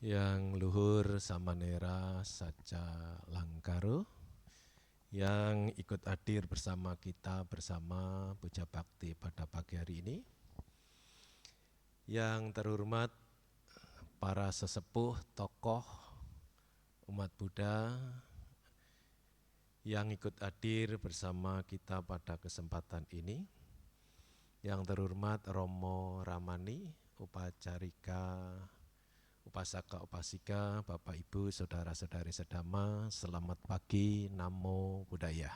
Yang luhur samanera saca langkaro, yang ikut hadir bersama kita bersama Puja Bakti pada pagi hari ini. Yang terhormat para sesepuh tokoh umat Buddha yang ikut hadir bersama kita pada kesempatan ini. Yang terhormat Romo Ramani, Upacarika, Upasaka, Upasika, Bapak Ibu, Saudara-saudari sedama, selamat pagi, Namo Buddhaya.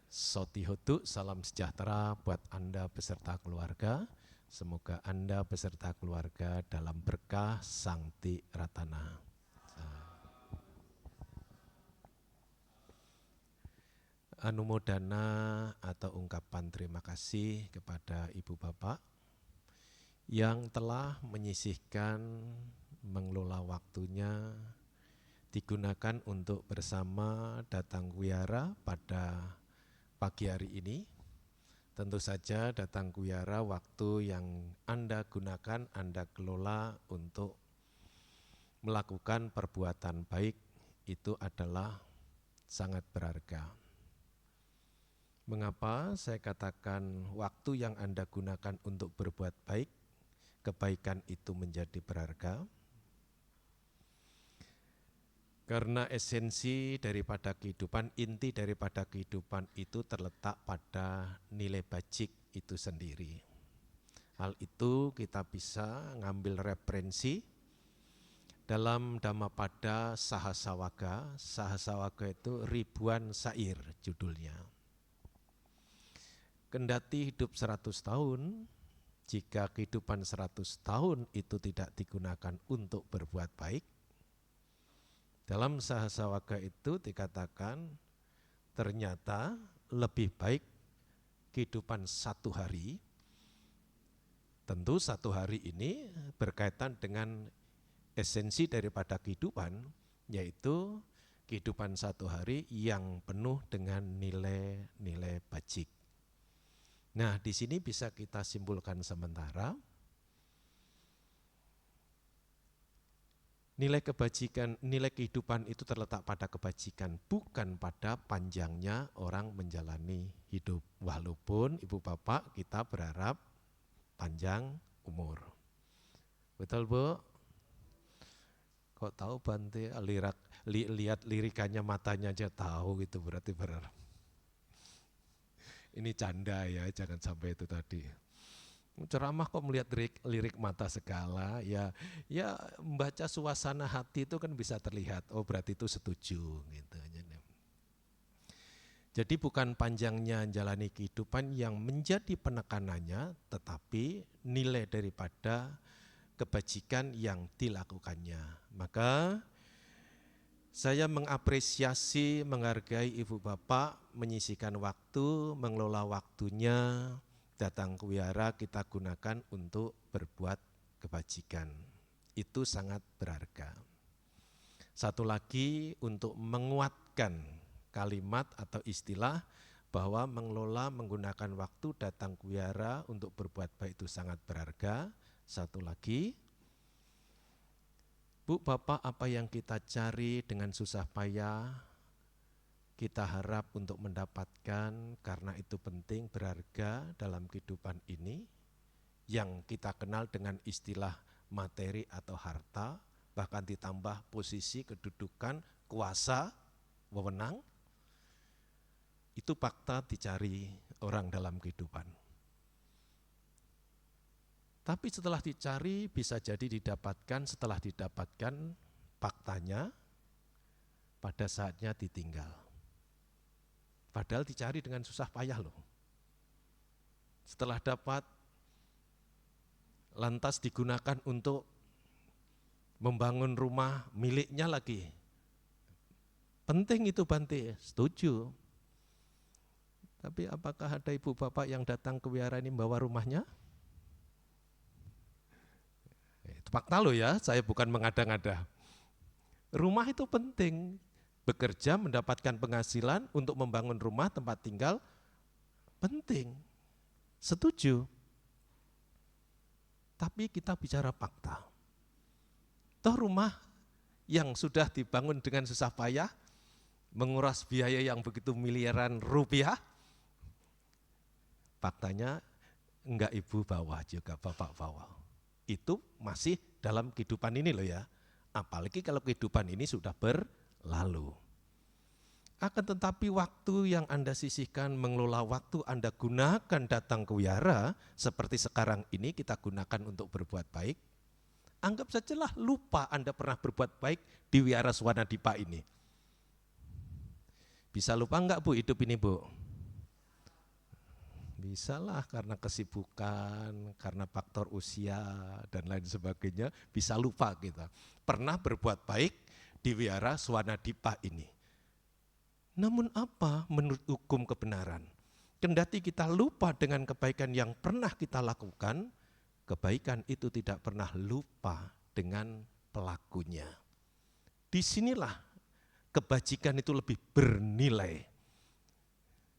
Sotihotu, salam sejahtera buat Anda beserta keluarga. Semoga Anda beserta keluarga dalam berkah Sangti Ratana. Anumodana atau ungkapan terima kasih kepada Ibu Bapak yang telah menyisihkan, mengelola waktunya, digunakan untuk bersama datang wiara pada pagi hari ini. Tentu saja datang wiara waktu yang Anda gunakan, Anda kelola untuk melakukan perbuatan baik itu adalah sangat berharga. Mengapa saya katakan waktu yang Anda gunakan untuk berbuat baik, kebaikan itu menjadi berharga? Karena esensi daripada kehidupan, inti daripada kehidupan itu terletak pada nilai bajik itu sendiri. Hal itu kita bisa ngambil referensi dalam Dhammapada Sahasawaga. Sahasawaga itu ribuan syair judulnya. Kendati hidup 100 tahun, jika kehidupan 100 tahun itu tidak digunakan untuk berbuat baik, dalam Sahasawaga itu dikatakan ternyata lebih baik kehidupan 1 hari. Tentu 1 hari ini berkaitan dengan esensi daripada kehidupan, yaitu kehidupan 1 hari yang penuh dengan nilai-nilai bajik. Nah, di sini bisa kita simpulkan sementara nilai kebajikan, nilai kehidupan itu terletak pada kebajikan, bukan pada panjangnya orang menjalani hidup. Walaupun Ibu Bapak kita berharap panjang umur. Betul Bu? Kok tahu Bante, lihat lirikannya matanya aja tahu gitu, berarti berharap. Ini canda ya, jangan sampai itu tadi. Ceramah kok melihat lirik mata segala, ya membaca suasana hati itu kan bisa terlihat, oh berarti itu setuju gitu. Jadi bukan panjangnya jalani kehidupan yang menjadi penekanannya, tetapi nilai daripada kebajikan yang dilakukannya. Maka saya mengapresiasi, menghargai Ibu Bapak menyisihkan waktu, mengelola waktunya, datang ke wihara kita gunakan untuk berbuat kebajikan. Itu sangat berharga. Satu lagi untuk menguatkan kalimat atau istilah bahwa mengelola menggunakan waktu datang ke wihara untuk berbuat baik itu sangat berharga. Satu lagi, Bu, Bapak, apa yang kita cari dengan susah payah, kita harap untuk mendapatkan, karena itu penting, berharga dalam kehidupan ini, yang kita kenal dengan istilah materi atau harta, bahkan ditambah posisi, kedudukan, kuasa, wewenang, itu fakta dicari orang dalam kehidupan. Tapi setelah dicari bisa jadi didapatkan, setelah didapatkan faktanya pada saatnya ditinggal. Padahal dicari dengan susah payah loh. Setelah dapat lantas digunakan untuk membangun rumah miliknya lagi. Penting itu Bante, setuju. Tapi apakah ada ibu bapak yang datang ke wihara ini membawa rumahnya? Itu fakta loh ya, saya bukan mengada-ngada. Rumah itu penting, bekerja mendapatkan penghasilan untuk membangun rumah tempat tinggal penting, setuju. Tapi kita bicara fakta. Toh rumah yang sudah dibangun dengan susah payah, menguras biaya yang begitu miliaran rupiah, faktanya enggak ibu bawa juga, bapak bawa. Itu masih dalam kehidupan ini loh ya. Apalagi kalau kehidupan ini sudah berlalu. Akan tetapi waktu yang Anda sisihkan, mengelola waktu Anda gunakan datang ke wihara, seperti sekarang ini kita gunakan untuk berbuat baik, anggap sajalah lupa Anda pernah berbuat baik di wihara Swanadipa ini. Bisa lupa enggak Bu hidup ini Bu? Bisalah, karena kesibukan, karena faktor usia dan lain sebagainya, bisa lupa kita. Pernah berbuat baik di wihara Swanadipa ini. Namun apa menurut hukum kebenaran? Kendati kita lupa dengan kebaikan yang pernah kita lakukan, kebaikan itu tidak pernah lupa dengan pelakunya. Disinilah kebajikan itu lebih bernilai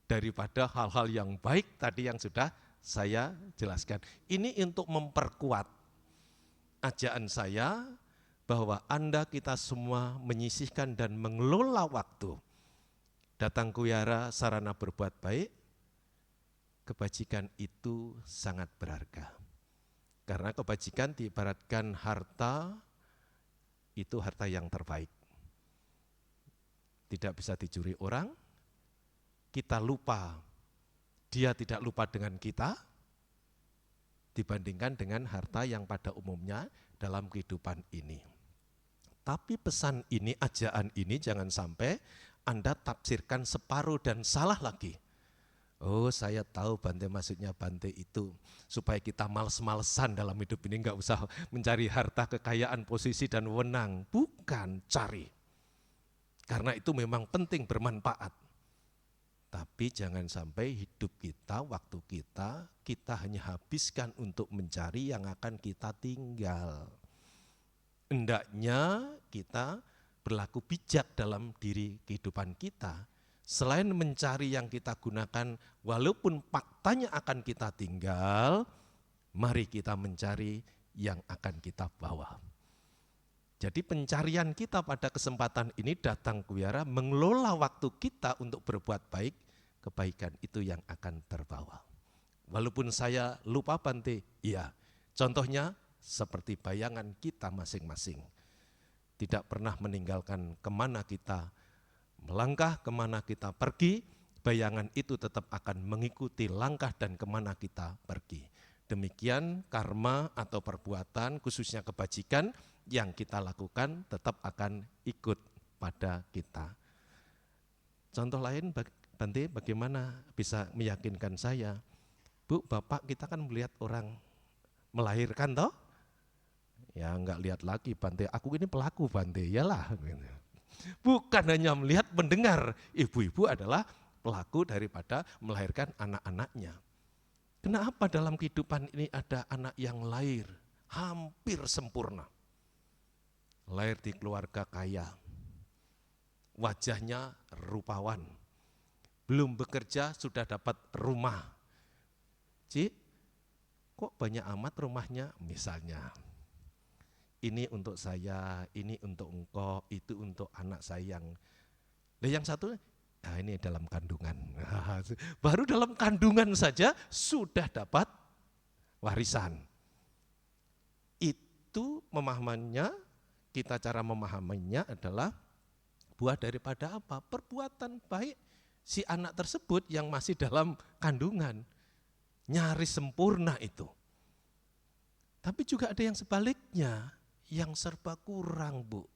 daripada hal-hal yang baik tadi yang sudah saya jelaskan. Ini untuk memperkuat ajaan saya bahwa Anda kita semua menyisihkan dan mengelola waktu. Datang ke wihara sarana berbuat baik, kebajikan itu sangat berharga. Karena kebajikan diibaratkan harta, itu harta yang terbaik. Tidak bisa dicuri orang, kita lupa, dia tidak lupa dengan kita, dibandingkan dengan harta yang pada umumnya dalam kehidupan ini. Tapi pesan ini, ajaan ini jangan sampai Anda tafsirkan separuh dan salah lagi. Oh saya tahu Bante, maksudnya Bante itu supaya kita males-malesan dalam hidup ini, enggak usah mencari harta, kekayaan, posisi dan wewenang. Bukan, cari. Karena itu memang penting, bermanfaat. Tapi jangan sampai hidup kita, waktu kita hanya habiskan untuk mencari yang akan kita tinggal. Hendaknya kita berlaku bijak dalam diri kehidupan kita. Selain mencari yang kita gunakan, walaupun faktanya akan kita tinggal, mari kita mencari yang akan kita bawa. Jadi pencarian kita pada kesempatan ini datang ke wihara, mengelola waktu kita untuk berbuat baik, kebaikan itu yang akan terbawa. Walaupun saya lupa Bante, iya. Contohnya seperti bayangan kita masing-masing. Tidak pernah meninggalkan kemana kita melangkah, kemana kita pergi, bayangan itu tetap akan mengikuti langkah dan kemana kita pergi. Demikian karma atau perbuatan, khususnya kebajikan yang kita lakukan tetap akan ikut pada kita. Contoh lain, Bante, bagaimana bisa meyakinkan saya? Bu, Bapak kita kan melihat orang melahirkan toh? Ya enggak lihat lagi Bante, aku ini pelaku Bante, iyalah. Bukan hanya melihat, mendengar, ibu-ibu adalah pelaku daripada melahirkan anak-anaknya. Kenapa dalam kehidupan ini ada anak yang lahir hampir sempurna? Lahir di keluarga kaya, wajahnya rupawan, belum bekerja sudah dapat rumah. Cik, kok banyak amat rumahnya misalnya? Ini untuk saya, ini untuk engkau, itu untuk anak saya yang satu, nah ini dalam kandungan. Baru dalam kandungan saja sudah dapat warisan. Itu pemahamannya, kita cara memahaminya adalah buah daripada apa? Perbuatan baik si anak tersebut yang masih dalam kandungan. Nyaris sempurna itu. Tapi juga ada yang sebaliknya, yang serba kurang Bu.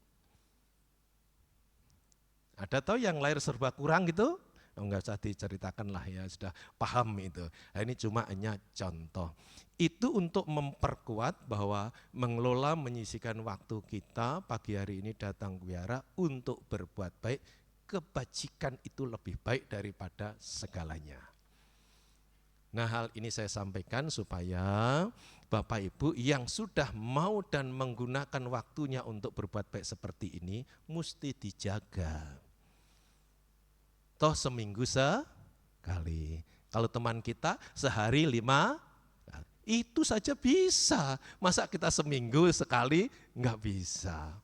Ada tahu yang lahir serba kurang gitu? Enggak usah diceritakan lah ya, sudah paham itu. Nah, ini cuma hanya contoh. Itu untuk memperkuat bahwa mengelola, menyisihkan waktu kita pagi hari ini datang ke wihara untuk berbuat baik, kebajikan itu lebih baik daripada segalanya. Nah hal ini saya sampaikan supaya Bapak Ibu yang sudah mau dan menggunakan waktunya untuk berbuat baik seperti ini mesti dijaga. Toh seminggu sekali. Kalau teman kita sehari 5, Itu saja bisa. Masa kita seminggu sekali nggak bisa.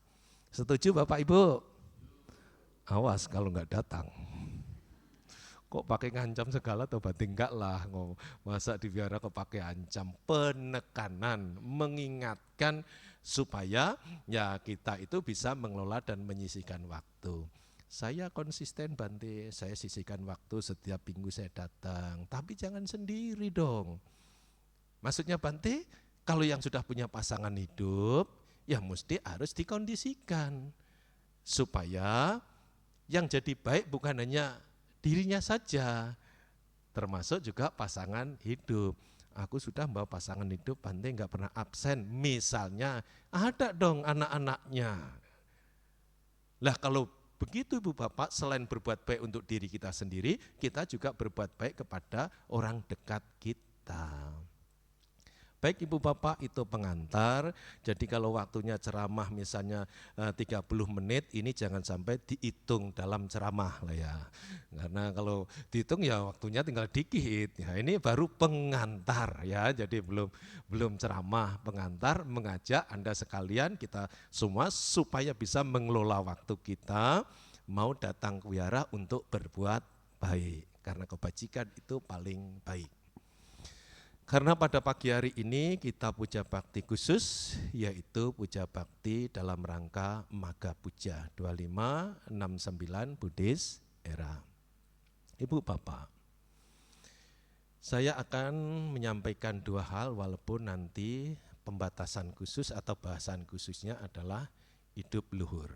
Setuju Bapak Ibu? Awas kalau nggak datang. Kok pakai ngancam segala, atau berarti enggak lah. Masa di wihara kok pakai ancam? Penekanan, mengingatkan supaya ya kita itu bisa mengelola dan menyisihkan waktu. Saya konsisten Bante, saya sisihkan waktu setiap minggu saya datang, tapi jangan sendiri dong. Maksudnya Bante, kalau yang sudah punya pasangan hidup, ya mesti harus dikondisikan supaya yang jadi baik bukan hanya dirinya saja, termasuk juga pasangan hidup. Aku sudah membawa pasangan hidup, Bante nggak pernah absen. Misalnya ada dong anak-anaknya. Lah kalau begitu Ibu Bapak, selain berbuat baik untuk diri kita sendiri, kita juga berbuat baik kepada orang dekat kita. Baik Ibu Bapak, itu pengantar. Jadi kalau waktunya ceramah misalnya 30 menit, ini jangan sampai dihitung dalam ceramah lah ya. Karena kalau dihitung ya waktunya tinggal dikit. Ya, ini baru pengantar ya. Jadi belum ceramah, pengantar mengajak Anda sekalian, kita semua supaya bisa mengelola waktu kita mau datang ke wihara untuk berbuat baik. Karena kebajikan itu paling baik. Karena pada pagi hari ini kita puja bakti khusus, yaitu puja bakti dalam rangka Magha Puja 2569 Buddhis Era. Ibu Bapak, saya akan menyampaikan dua hal walaupun nanti pembatasan khusus atau bahasan khususnya adalah hidup luhur.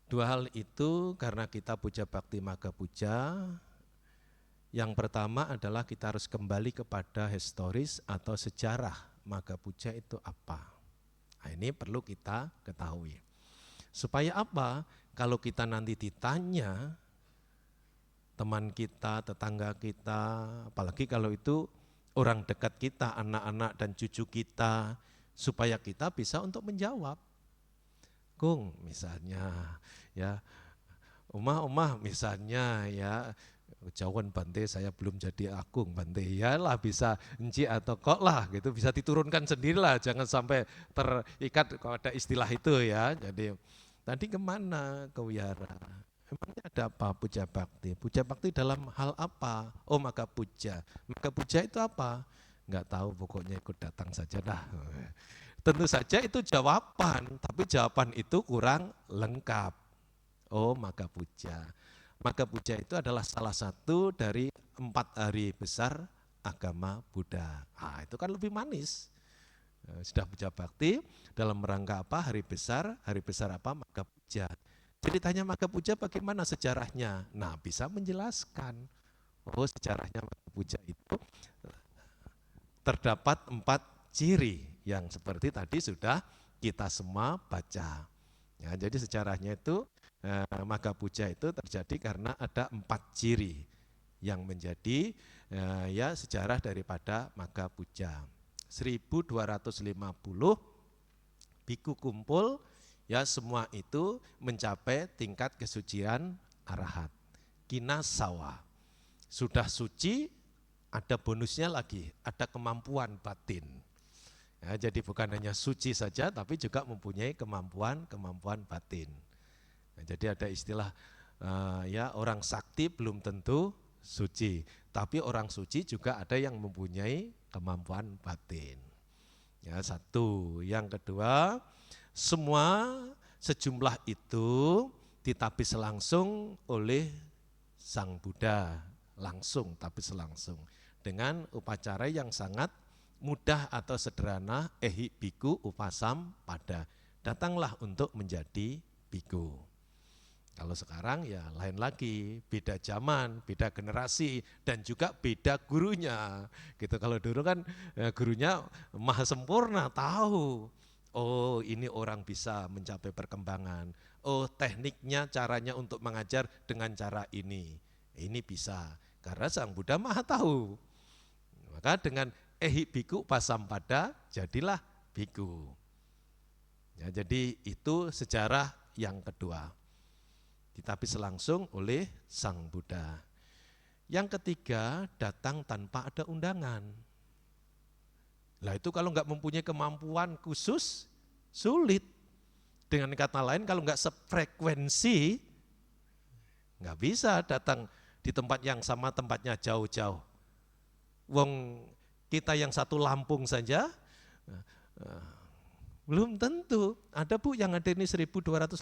Dua hal itu karena kita puja bakti Magha Puja. Yang pertama adalah kita harus kembali kepada historis atau sejarah Magha Puja itu apa. Nah, ini perlu kita ketahui. Supaya apa? Kalau kita nanti ditanya teman kita, tetangga kita, apalagi kalau itu orang dekat kita, anak-anak dan cucu kita, supaya kita bisa untuk menjawab. Kung misalnya ya, Omah misalnya ya, jauhan Bante saya belum jadi agung Bante, iyalah bisa enci atau kok lah gitu, bisa diturunkan sendirilah, jangan sampai terikat kalau ada istilah itu ya. Jadi tadi kemana ke wihara? Emangnya ada apa puja bakti? Puja bakti dalam hal apa? Oh Magha Puja. Magha Puja itu apa? Enggak tahu, pokoknya ikut datang saja dah. Tentu saja itu jawaban, tapi jawaban itu kurang lengkap. Oh Magha Puja. Magha Puja itu adalah salah satu dari 4 hari besar agama Buddha. Ah, itu kan lebih manis. Sudah puja bakti dalam rangka apa? Hari besar apa? Magha Puja. Jadi tanya Magha Puja bagaimana sejarahnya? Nah, bisa menjelaskan. Oh, sejarahnya Magha Puja itu terdapat 4 ciri yang seperti tadi sudah kita semua baca. Ya, jadi sejarahnya itu Magha Puja itu terjadi karena ada 4 ciri yang menjadi ya sejarah daripada Magha Puja. 1250 biku kumpul, ya semua itu mencapai tingkat kesucian arahat. Kinasawa, sudah suci, ada bonusnya lagi, ada kemampuan batin. Ya, jadi bukan hanya suci saja, tapi juga mempunyai kemampuan batin. Nah, jadi ada istilah ya orang sakti belum tentu suci, tapi orang suci juga ada yang mempunyai kemampuan batin. Ya, satu. Yang kedua, semua sejumlah itu ditapis langsung oleh Sang Buddha, langsung tapis langsung dengan upacara yang sangat mudah atau sederhana, ehi biku upasam pada, datanglah untuk menjadi biku. Kalau sekarang ya lain lagi, beda zaman, beda generasi, dan juga beda gurunya. Gitu. Kalau dulu kan gurunya maha sempurna, tahu. Oh ini orang bisa mencapai perkembangan. Oh tekniknya, caranya untuk mengajar dengan cara ini. Ini bisa, karena Sang Buddha maha tahu. Maka dengan ehi biku pasampada, jadilah biku. Ya, jadi itu sejarah yang kedua. Ditapis langsung oleh Sang Buddha. Yang ketiga, datang tanpa ada undangan. Lah itu kalau nggak mempunyai kemampuan khusus, sulit. Dengan kata lain kalau nggak sefrekuensi, nggak bisa datang di tempat yang sama, tempatnya jauh-jauh. Wong kita yang satu Lampung saja, belum tentu. Ada Bu yang hadir ini 1250?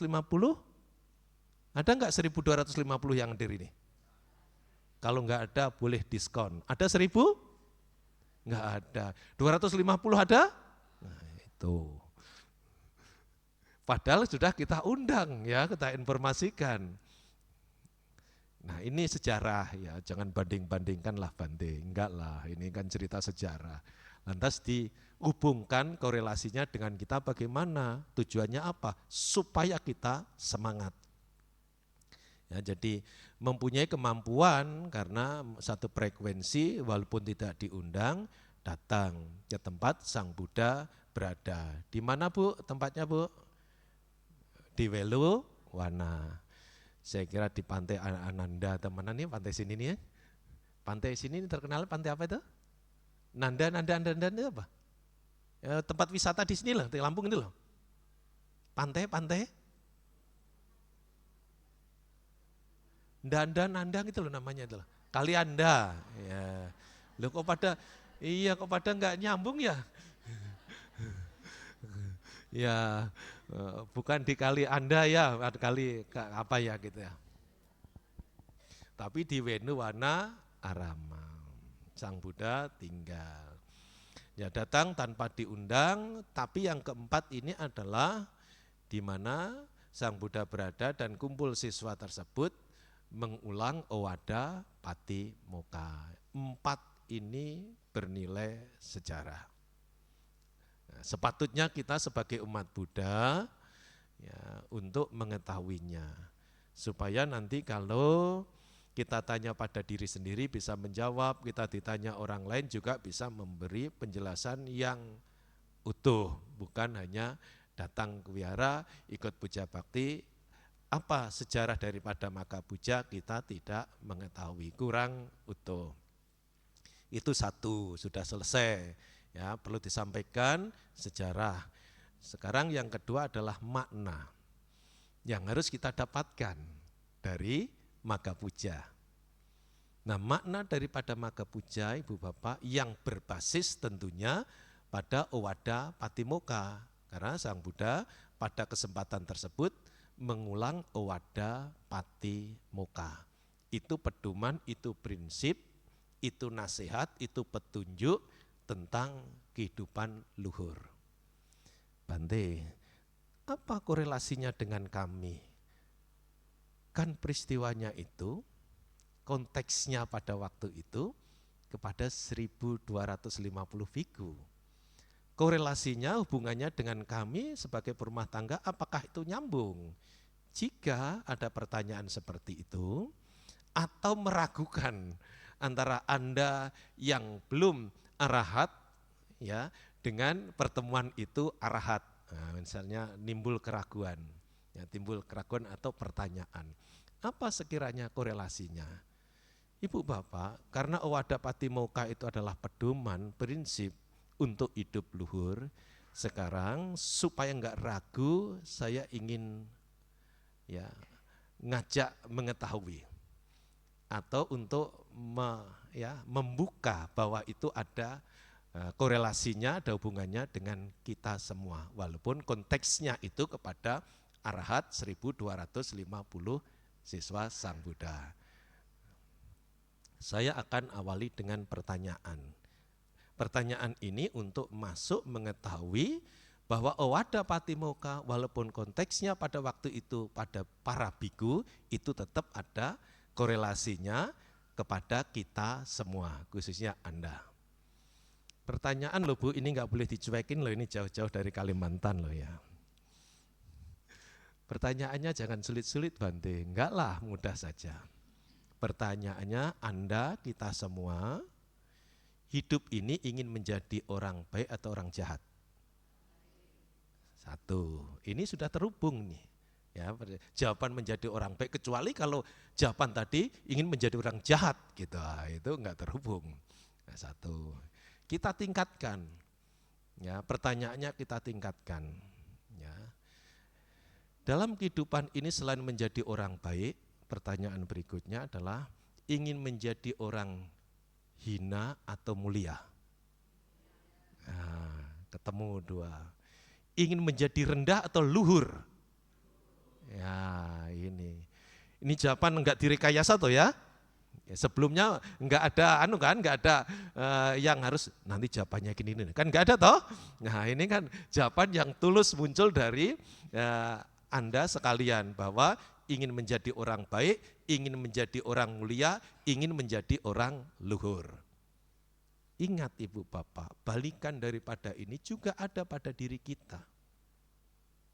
Ada nggak 1250 yang hadir ini? Kalau nggak ada boleh diskon. Ada 1000? Nggak ada. 250 ada? Nah itu. Padahal sudah kita undang ya, kita informasikan. Nah ini sejarah ya, jangan banding-bandingkan lah Bante, enggak lah, ini kan cerita sejarah. Lantas dihubungkan korelasinya dengan kita bagaimana, tujuannya apa? Supaya kita semangat. Ya, jadi mempunyai kemampuan karena satu frekuensi walaupun tidak diundang, datang ke tempat Sang Buddha berada. Di mana Bu tempatnya Bu? Di Weluwana. Saya kira di pantai Ananda teman-teman nih, pantai sini nih ya. Pantai sini terkenal pantai apa itu? Nanda itu apa? Ya, tempat wisata di sini loh, di Lampung itu loh. Pantai. Nanda gitu loh namanya itu loh. Kali Anda. Ya. Loh kok pada nggak nyambung ya? Ya, bukan di kali Anda ya, kali apa ya gitu ya. Tapi di Wenuwana Arama, Sang Buddha tinggal. Ya datang tanpa diundang, tapi yang keempat ini adalah di mana Sang Buddha berada dan kumpul siswa tersebut mengulang Owada Patimokkha. 4 ini bernilai sejarah. Sepatutnya kita sebagai umat Buddha ya, untuk mengetahuinya. Supaya nanti kalau kita tanya pada diri sendiri bisa menjawab, kita ditanya orang lain juga bisa memberi penjelasan yang utuh. Bukan hanya datang ke wihara, ikut puja bakti, apa sejarah daripada maka puja kita tidak mengetahui, kurang utuh. Itu satu, sudah selesai. Ya, perlu disampaikan sejarah. Sekarang yang kedua adalah makna yang harus kita dapatkan dari Magga Puja. Nah, makna daripada Magga Puja Ibu Bapak yang berbasis tentunya pada Owada Patimokkha. Karena Sang Buddha pada kesempatan tersebut mengulang Owada Patimokkha. Itu pedoman, itu prinsip, itu nasihat, itu petunjuk tentang kehidupan luhur. Bante, apa korelasinya dengan kami? Kan peristiwanya itu, konteksnya pada waktu itu kepada 1250 biku. Korelasinya, hubungannya dengan kami sebagai perumah tangga, apakah itu nyambung? Jika ada pertanyaan seperti itu, atau meragukan antara Anda yang belum arahat ya dengan pertemuan itu arahat. Nah, misalnya timbul keraguan atau pertanyaan. Apa sekiranya korelasinya? Ibu Bapak, karena Owada Patimokkha itu adalah pedoman prinsip untuk hidup luhur, sekarang supaya enggak ragu saya ingin ya ngajak mengetahui atau untuk membuka bahwa itu ada korelasinya, ada hubungannya dengan kita semua. Walaupun konteksnya itu kepada arahat 1250 siswa Sang Buddha. Saya akan awali dengan pertanyaan. Pertanyaan ini untuk masuk mengetahui bahwa Owada Patimokkha walaupun konteksnya pada waktu itu pada para biku itu tetap ada korelasinya kepada kita semua, khususnya Anda. Pertanyaan loh Bu, ini nggak boleh dicuekin loh, ini jauh-jauh dari Kalimantan loh ya. Pertanyaannya jangan sulit-sulit Bante, enggak lah, mudah saja. Pertanyaannya Anda, kita semua, hidup ini ingin menjadi orang baik atau orang jahat? Satu, ini sudah terhubung nih. Ya, jawaban menjadi orang baik, kecuali kalau jawaban tadi ingin menjadi orang jahat gitu, itu enggak terhubung. Nah, satu, kita tingkatkan. Ya, pertanyaannya kita tingkatkan. Ya. Dalam kehidupan ini selain menjadi orang baik, pertanyaan berikutnya adalah ingin menjadi orang hina atau mulia? Nah, ketemu dua. Ingin menjadi rendah atau luhur? Ya, ini jawaban enggak direkayasa toh ya? Ya, sebelumnya enggak ada enggak ada yang harus nanti jawabannya gini kan enggak ada toh. Nah, ini kan jawaban yang tulus muncul dari Anda sekalian bahwa ingin menjadi orang baik, ingin menjadi orang mulia, ingin menjadi orang luhur. Ingat Ibu Bapak, balikan daripada ini juga ada pada diri kita.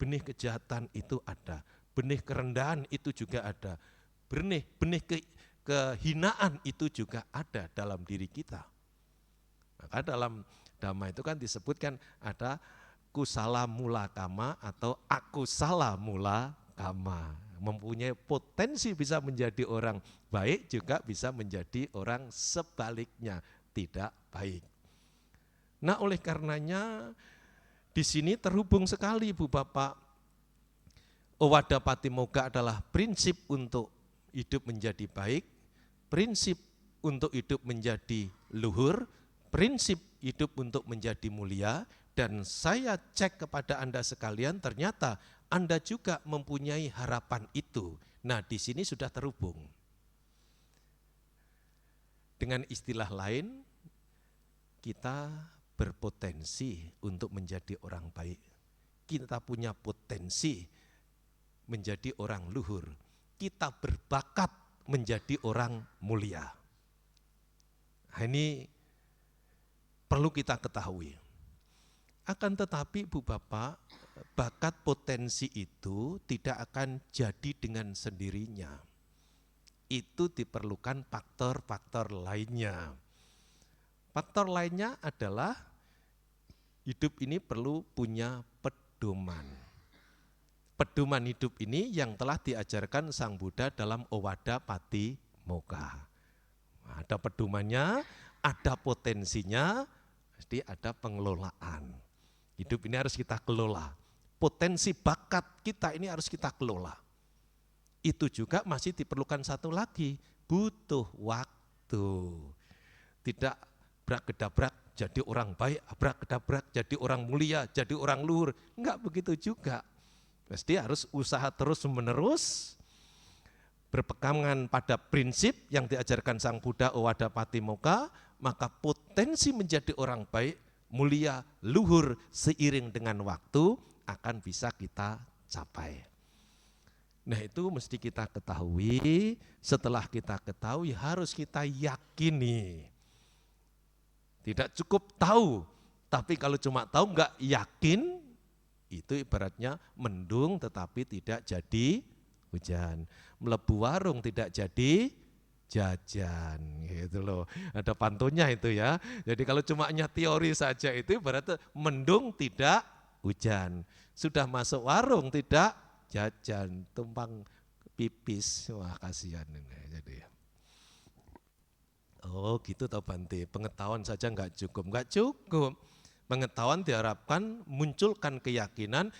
Benih kejahatan itu ada, benih kerendahan itu juga ada, benih kehinaan itu juga ada dalam diri kita. Maka dalam Dhamma itu kan disebutkan ada kusala mula kama atau akusala mula kama. Mempunyai potensi bisa menjadi orang baik juga bisa menjadi orang sebaliknya tidak baik. Nah, oleh karenanya di sini terhubung sekali Ibu Bapak. Owada Patimokkha adalah prinsip untuk hidup menjadi baik, prinsip untuk hidup menjadi luhur, prinsip hidup untuk menjadi mulia, dan saya cek kepada Anda sekalian ternyata Anda juga mempunyai harapan itu. Nah, di sini sudah terhubung. Dengan istilah lain, kita berpotensi untuk menjadi orang baik. Kita punya potensi menjadi orang luhur. Kita berbakat menjadi orang mulia. Nah, ini perlu kita ketahui. Akan tetapi Ibu Bapak, bakat potensi itu tidak akan jadi dengan sendirinya. Itu diperlukan faktor-faktor lainnya. Faktor lainnya adalah hidup ini perlu punya pedoman. Pedoman hidup ini yang telah diajarkan Sang Buddha dalam Owada Patimokkha. Ada pedomannya, ada potensinya, pasti ada pengelolaan. Hidup ini harus kita kelola. Potensi bakat kita ini harus kita kelola. Itu juga masih diperlukan satu lagi, butuh waktu. Tidak brak-gedabrak jadi orang baik, brak-gedabrak jadi orang mulia, jadi orang luhur. Enggak begitu juga. Mesti harus usaha terus-menerus, berpegangan pada prinsip yang diajarkan Sang Buddha Owada Patimokkha, maka potensi menjadi orang baik, mulia, luhur seiring dengan waktu akan bisa kita capai. Nah, itu mesti kita ketahui, setelah kita ketahui harus kita yakini. Tidak cukup tahu, tapi kalau cuma tahu enggak yakin, itu ibaratnya mendung tetapi tidak jadi hujan. Melebu warung tidak jadi jajan, gitu loh. Ada pantunnya itu ya. Jadi kalau cuma hanya teori saja itu berarti mendung tidak hujan. Sudah masuk warung tidak jajan, tumpang pipis. Wah, kasihan ini. Jadi oh gitu toh Bante, pengetahuan saja enggak cukup. Pengetahuan diharapkan munculkan keyakinan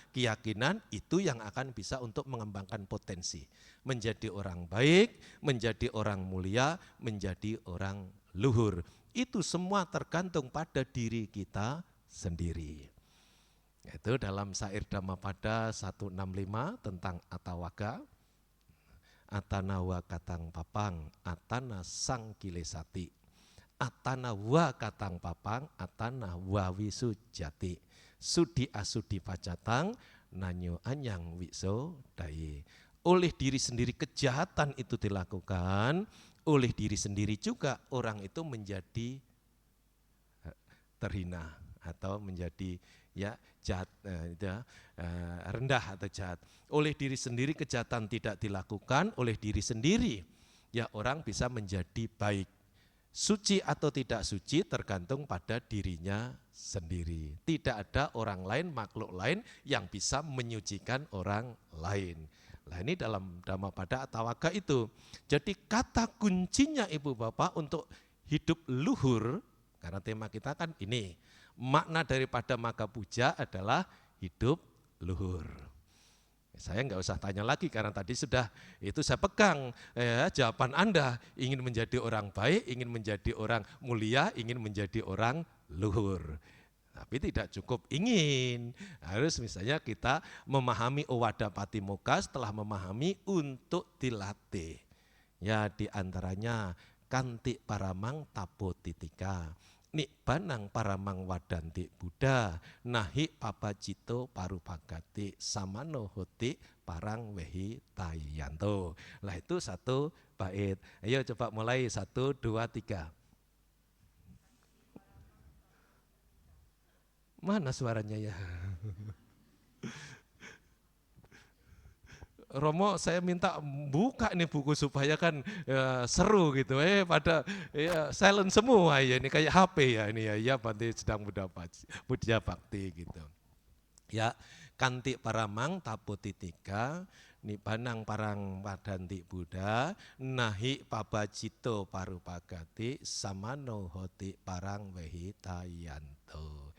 itu yang akan bisa untuk mengembangkan potensi. Menjadi orang baik, menjadi orang mulia, menjadi orang luhur. Itu semua tergantung pada diri kita sendiri. Itu dalam syair Dhammapada 165 tentang Atawaga. Atana wa katang papang, atana sang kilesati. Atana wa katang papang, atana wa wisujati. Sudi asudi pacatang, nanyo anyang wiso daye. Oleh diri sendiri kejahatan itu dilakukan, oleh diri sendiri juga orang itu menjadi terhina atau menjadi jahat, rendah atau jahat. Oleh diri sendiri kejahatan tidak dilakukan, oleh diri sendiri orang bisa menjadi baik. Suci atau tidak suci tergantung pada dirinya sendiri. Tidak ada orang lain, makhluk lain yang bisa menyucikan orang lain. Nah, ini dalam Dhammapada Atawaga itu. Jadi kata kuncinya Ibu Bapak untuk hidup luhur, karena tema kita kan ini, Makna daripada Maga Puja adalah hidup luhur. Saya nggak usah tanya lagi karena tadi sudah itu saya pegang jawaban Anda. Ingin menjadi orang baik, ingin menjadi orang mulia, ingin menjadi orang luhur. Tapi tidak cukup ingin, harus misalnya kita memahami Owada Patimokkha, setelah memahami untuk dilatih. Ya diantaranya Kantik Paramang Tapotitika, Nibanang Paramang Wadanti Buddha, Nahi Papacito Parupagati, Samano Hoti Parang Wehi Tayanto. Lah itu satu bait. Ayo coba mulai 1, 2, 3. Mana suaranya ya? Romo, saya minta buka nih buku supaya kan seru gitu. Pada silent semua ya, ini kayak HP ya ini ya. Ya Bante sedang Buddha Bakti gitu. Ya, Kantik Paramang Tapotitika, Nibanang Parang Wadanti Buddha, Nahi Papacito Parupagati, Samano Hoti Parang Wehi Tayanto.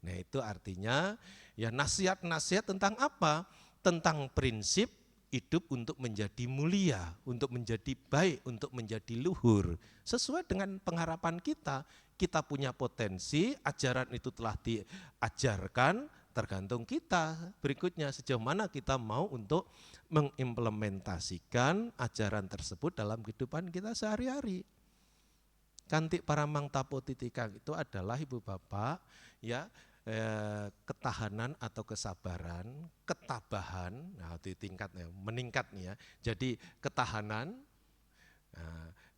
Nah itu artinya ya nasihat-nasihat tentang apa? Tentang prinsip hidup untuk menjadi mulia, untuk menjadi baik, untuk menjadi luhur. Sesuai dengan pengharapan kita, kita punya potensi, ajaran itu telah diajarkan, tergantung kita berikutnya sejauh mana kita mau untuk mengimplementasikan ajaran tersebut dalam kehidupan kita sehari-hari. Kantik Paramang Tapotitika itu adalah Ibu Bapak ya ketahanan atau kesabaran, ketabahan, nah itu tingkatnya meningkat nih ya. Jadi ketahanan,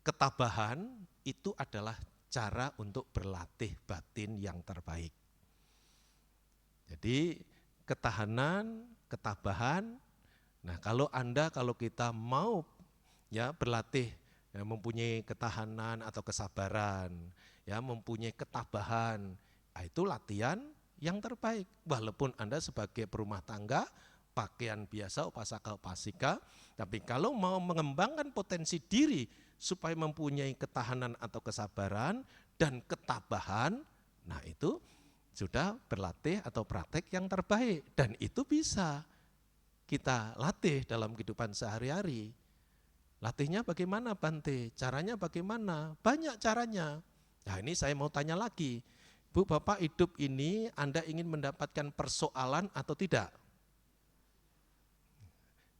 ketabahan itu adalah cara untuk berlatih batin yang terbaik. Jadi ketahanan, ketabahan. Nah kalau kita mau ya berlatih, ya, mempunyai ketahanan atau kesabaran, ya mempunyai ketabahan, nah, itu latihan yang terbaik. Walaupun Anda sebagai perumah tangga, pakaian biasa, upasaka upasika, tapi kalau mau mengembangkan potensi diri supaya mempunyai ketahanan atau kesabaran dan ketabahan, nah itu sudah berlatih atau praktek yang terbaik. Dan itu bisa kita latih dalam kehidupan sehari-hari. Latihnya bagaimana Bante? Caranya bagaimana? Banyak caranya. Nah ini saya mau tanya lagi. Bu, Bapak hidup ini Anda ingin mendapatkan persoalan atau tidak?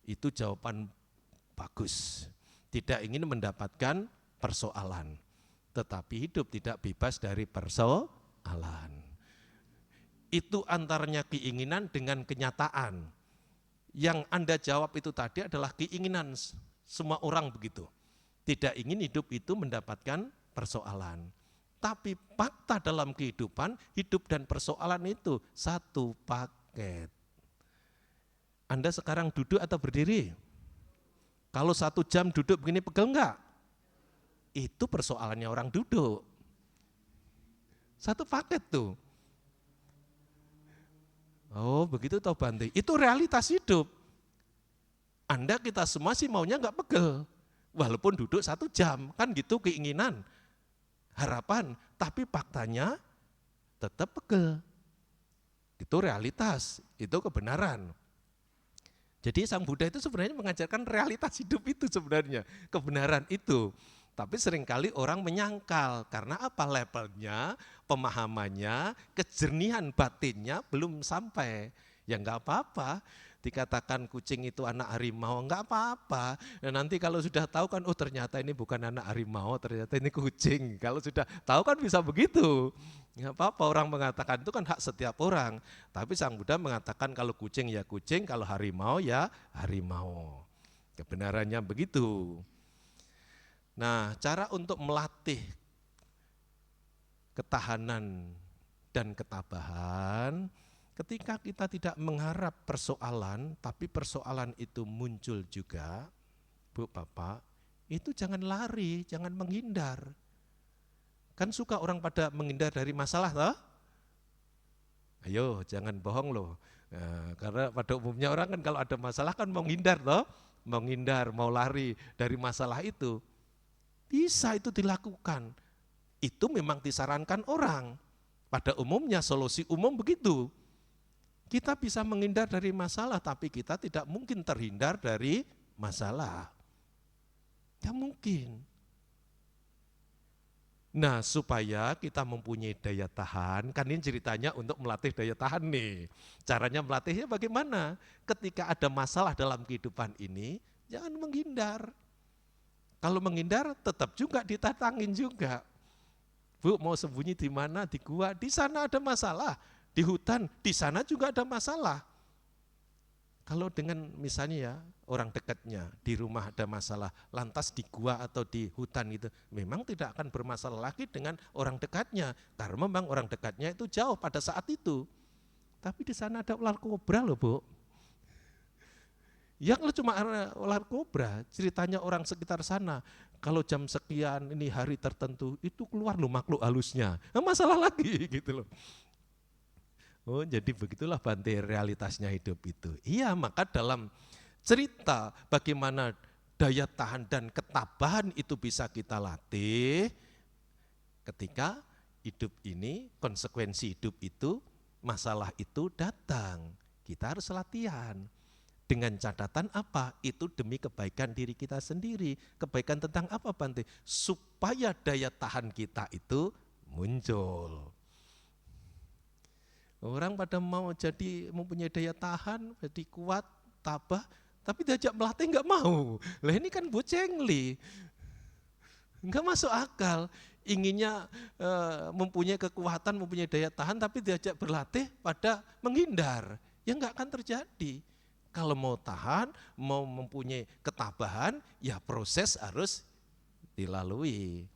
Itu jawaban bagus. Tidak ingin mendapatkan persoalan. Tetapi hidup tidak bebas dari persoalan. Itu antaranya keinginan dengan kenyataan. Yang Anda jawab itu tadi adalah keinginan semua orang begitu. Tidak ingin hidup itu mendapatkan persoalan. Tapi fakta dalam kehidupan, hidup dan persoalan itu satu paket. Anda sekarang duduk atau berdiri? Kalau 1 jam duduk begini pegel enggak? Itu persoalannya orang duduk. Satu paket tuh. Oh begitu toh Bante, itu realitas hidup. Anda kita semua sih maunya enggak pegel. Walaupun duduk 1 jam, kan gitu keinginan. Harapan, tapi faktanya tetap pegel. Itu realitas, itu kebenaran. Jadi Sang Buddha itu sebenarnya mengajarkan realitas hidup itu sebenarnya, kebenaran itu. Tapi seringkali orang menyangkal, karena apa levelnya, pemahamannya, kejernihan batinnya belum sampai. Ya enggak apa-apa. Dikatakan kucing itu anak harimau, enggak apa-apa. Nah, nanti kalau sudah tahu kan, oh ternyata ini bukan anak harimau, ternyata ini kucing. Kalau sudah tahu kan bisa begitu. Enggak apa-apa, orang mengatakan itu kan hak setiap orang. Tapi Sang Buddha mengatakan kalau kucing ya kucing, kalau harimau ya harimau. Kebenarannya begitu. Nah, cara untuk melatih ketahanan dan ketabahan, ketika kita tidak mengharap persoalan, tapi persoalan itu muncul juga, Bu, Bapak, itu jangan lari, jangan menghindar. Kan suka orang pada menghindar dari masalah, toh? Ayo, jangan bohong loh. Nah, karena pada umumnya orang kan kalau ada masalah kan mau menghindar, toh? Mau menghindar, mau lari dari masalah itu. Bisa itu dilakukan. Itu memang disarankan orang. Pada umumnya solusi umum begitu. Kita bisa menghindar dari masalah, tapi kita tidak mungkin terhindar dari masalah. Tidak mungkin. Nah, supaya kita mempunyai daya tahan, kan ini ceritanya untuk melatih daya tahan nih. Caranya melatihnya bagaimana? Ketika ada masalah dalam kehidupan ini, jangan menghindar. Kalau menghindar tetap juga ditatangin juga. Bu, mau sembunyi di mana? Di gua, di sana ada masalah. Di hutan, di sana juga ada masalah. Kalau dengan misalnya ya orang dekatnya di rumah ada masalah, lantas di gua atau di hutan itu memang tidak akan bermasalah lagi dengan orang dekatnya, karena memang orang dekatnya itu jauh pada saat itu. Tapi di sana ada ular kobra loh, Bu. Ya kalau cuma ular kobra, ceritanya orang sekitar sana, kalau jam sekian ini hari tertentu itu keluar loh makhluk halusnya, nah, masalah lagi gitu loh. Oh, jadi begitulah Bante realitasnya hidup itu. Iya, maka dalam cerita bagaimana daya tahan dan ketabahan itu bisa kita latih ketika hidup ini, konsekuensi hidup itu, masalah itu datang. Kita harus latihan. Dengan catatan apa? Itu demi kebaikan diri kita sendiri. Kebaikan tentang apa, Bante? Supaya daya tahan kita itu muncul. Orang pada mau jadi mempunyai daya tahan, jadi kuat, tabah, tapi diajak melatih nggak mau. Lah ini kan bocengli, nggak masuk akal. Inginnya mempunyai kekuatan, mempunyai daya tahan, tapi diajak berlatih pada menghindar. Ya nggak akan terjadi. Kalau mau tahan, mau mempunyai ketabahan, ya proses harus dilalui.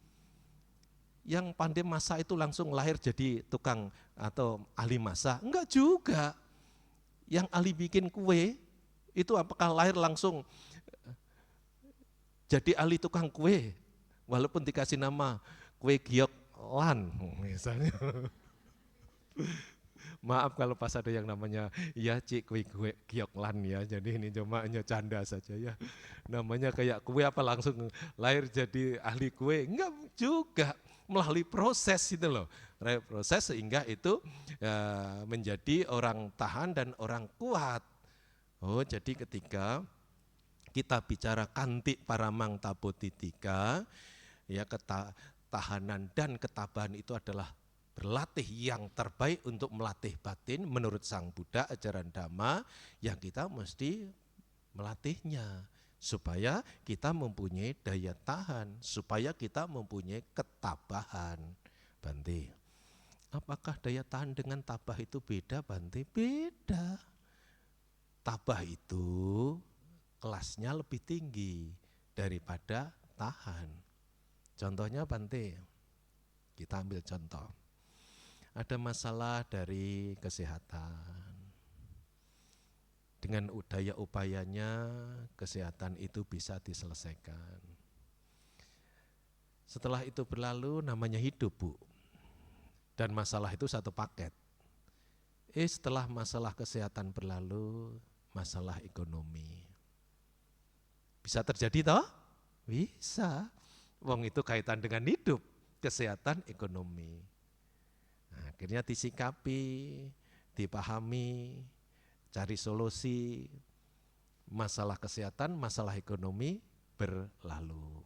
Yang pandai masak itu langsung lahir jadi tukang atau ahli masak? Enggak juga. Yang ahli bikin kue itu apakah lahir langsung jadi ahli tukang kue? Walaupun dikasih nama kue giok lan misalnya. Maaf kalau pas ada yang namanya ya cik kue giok lan ya, jadi ini cuma hanya canda saja ya. Namanya kayak kue apa langsung lahir jadi ahli kue? Enggak juga. Melalui proses itu loh, proses sehingga itu menjadi orang tahan dan orang kuat. Oh, jadi ketika kita bicara kantik paramang tabotitika, ya ketahanan dan ketabahan itu adalah berlatih yang terbaik untuk melatih batin menurut Sang Buddha ajaran Dhamma, yang kita mesti melatihnya. Supaya kita mempunyai daya tahan, supaya kita mempunyai ketabahan. Bante, apakah daya tahan dengan tabah itu beda, Bante? Beda. Tabah itu kelasnya lebih tinggi daripada tahan. Contohnya Bante, kita ambil contoh. Ada masalah dari kesehatan. Dengan daya upayanya kesehatan itu bisa diselesaikan. Setelah itu berlalu namanya hidup, Bu. Dan masalah itu satu paket. Setelah masalah kesehatan berlalu, masalah ekonomi. Bisa terjadi toh? Bisa. Wong itu kaitan dengan hidup, kesehatan, ekonomi. Nah, akhirnya disikapi, dipahami, cari solusi, masalah kesehatan, masalah ekonomi berlalu.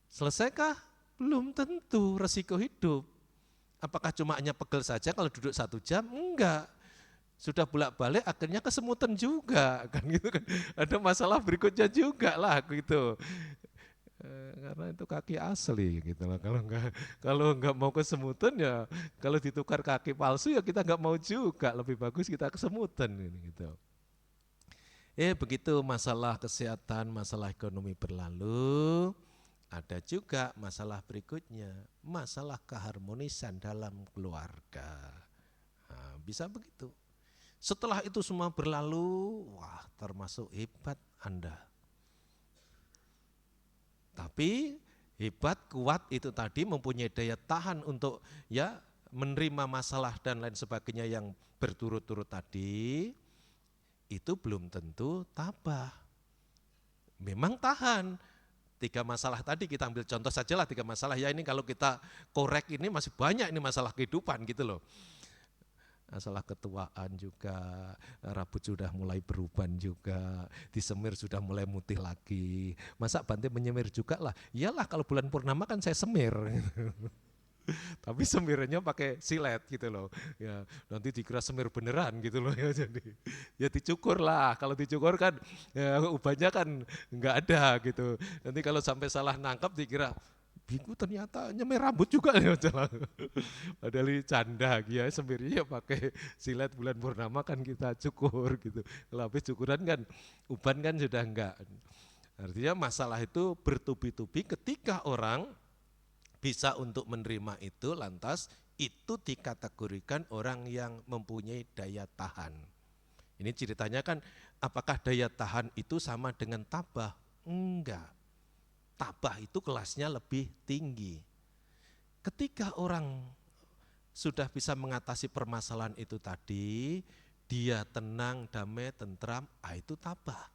Selesaikah? Belum tentu, resiko hidup. Apakah cuma hanya pegel saja kalau duduk 1 jam? Enggak. Sudah bolak-balik akhirnya kesemutan juga, kan gitu kan. Ada masalah berikutnya juga lah gitu. Karena itu kaki asli gitu loh. Kalau enggak mau kesemutan ya, kalau ditukar kaki palsu ya kita enggak mau juga. Lebih bagus kita kesemutan gitu. Begitu masalah kesehatan, masalah ekonomi berlalu, ada juga masalah berikutnya, masalah keharmonisan dalam keluarga. Nah, bisa begitu. Setelah itu semua berlalu, wah termasuk hebat Anda. Tapi hebat, kuat itu tadi mempunyai daya tahan untuk ya menerima masalah dan lain sebagainya yang berturut-turut tadi, itu belum tentu tabah. Memang tahan, 3 masalah tadi kita ambil contoh sajalah 3 masalah ya, ini kalau kita korek ini masih banyak ini masalah kehidupan gitu loh. Masalah ketuaan juga, rambut sudah mulai beruban juga, disemir sudah mulai mutih lagi. Masa Bante menyemir juga lah? Iyalah kalau bulan purnama kan saya semir. Tapi semirnya pakai silet gitu loh. Ya, nanti dikira semir beneran gitu loh ya. Jadi ya dicukur lah. Kalau dicukur kan ya, ubannya kan nggak ada gitu. Nanti kalau sampai salah nangkap dikira Biku ternyata nyemir rambut juga ya. Padahal ini canda ya, semirnya pakai silet bulan purnama kan kita cukur gitu. Kalau habis cukuran kan uban kan sudah enggak. Artinya masalah itu bertubi-tubi, ketika orang bisa untuk menerima itu, lantas itu dikategorikan orang yang mempunyai daya tahan. Ini ceritanya kan, apakah daya tahan itu sama dengan tabah? Enggak. Tabah itu kelasnya lebih tinggi. Ketika orang sudah bisa mengatasi permasalahan itu tadi, dia tenang, damai, tentram, itu tabah.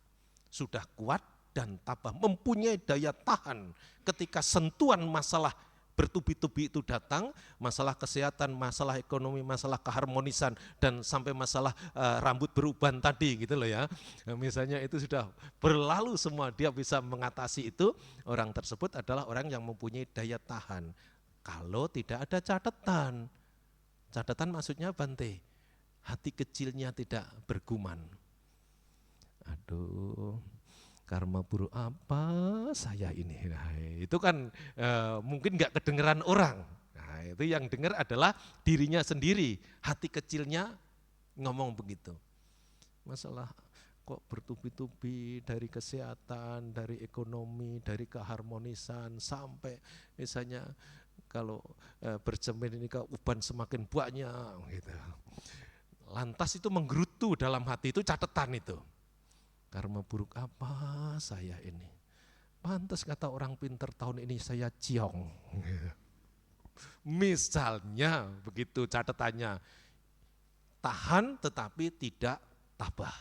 Sudah kuat dan tabah, mempunyai daya tahan ketika sentuhan masalah bertubi-tubi itu datang, masalah kesehatan, masalah ekonomi, masalah keharmonisan, dan sampai masalah rambut beruban tadi gitu loh ya. Misalnya itu sudah berlalu semua, dia bisa mengatasi itu, orang tersebut adalah orang yang mempunyai daya tahan. Kalau tidak ada catatan, catatan maksudnya Bante, hati kecilnya tidak bergumam. Aduh, karma buruk apa saya ini? Nah, itu kan mungkin nggak kedengeran orang. Nah, itu yang dengar adalah dirinya sendiri, hati kecilnya ngomong begitu. Masalah kok bertubi-tubi dari kesehatan, dari ekonomi, dari keharmonisan, sampai misalnya kalau bercermin ini ke uban semakin banyak gitu. Lantas itu menggerutu dalam hati, itu catatan itu. Karma buruk apa saya ini? Pantas kata orang pintar tahun ini saya ciong. Misalnya begitu catatannya. Tahan tetapi tidak tabah.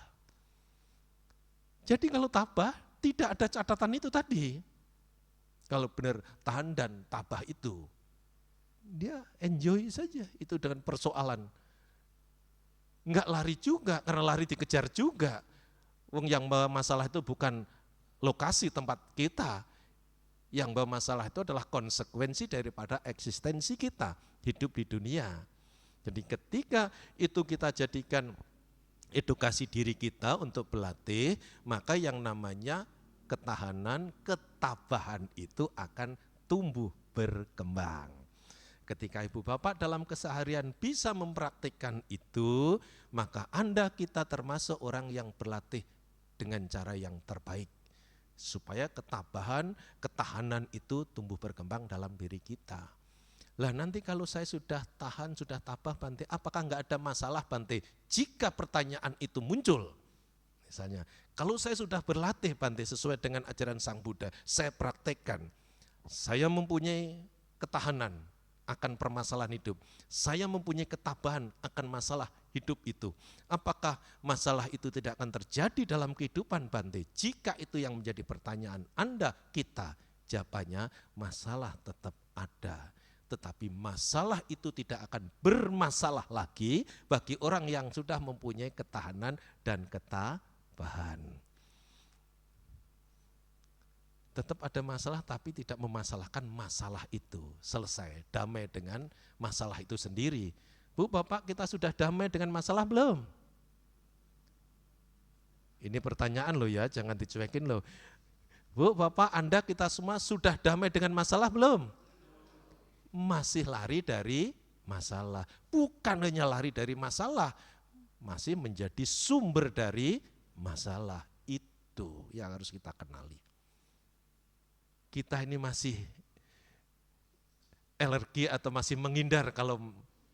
Jadi kalau tabah tidak ada catatan itu tadi. Kalau benar tahan dan tabah itu, dia enjoy saja itu dengan persoalan. Enggak lari juga, karena lari dikejar juga. Wong yang bawa masalah itu bukan lokasi tempat kita, yang bawa masalah itu adalah konsekuensi daripada eksistensi kita hidup di dunia. Jadi ketika itu kita jadikan edukasi diri kita untuk berlatih, maka yang namanya ketahanan, ketabahan itu akan tumbuh berkembang. Ketika ibu bapak dalam keseharian bisa mempraktikkan itu, maka Anda kita termasuk orang yang berlatih dengan cara yang terbaik. Supaya ketabahan, ketahanan itu tumbuh berkembang dalam diri kita. Lah nanti kalau saya sudah tahan, sudah tabah Bante, apakah enggak ada masalah Bante? Jika pertanyaan itu muncul, misalnya, kalau saya sudah berlatih Bante sesuai dengan ajaran Sang Buddha, saya praktekkan, saya mempunyai ketahanan akan permasalahan hidup, saya mempunyai ketabahan akan masalah hidup itu. Apakah masalah itu tidak akan terjadi dalam kehidupan Bante? Jika itu yang menjadi pertanyaan Anda, kita, jawabannya masalah tetap ada. Tetapi masalah itu tidak akan bermasalah lagi bagi orang yang sudah mempunyai ketahanan dan ketabahan. Tetap ada masalah tapi tidak memasalahkan masalah itu. Selesai, damai dengan masalah itu sendiri. Bu, Bapak, kita sudah damai dengan masalah belum? Ini pertanyaan loh ya, jangan dicuekin loh. Bu, Bapak, Anda, kita semua sudah damai dengan masalah belum? Masih lari dari masalah. Bukan hanya lari dari masalah, masih menjadi sumber dari masalah. Itu yang harus kita kenali. Kita ini masih alergi atau masih menghindar kalau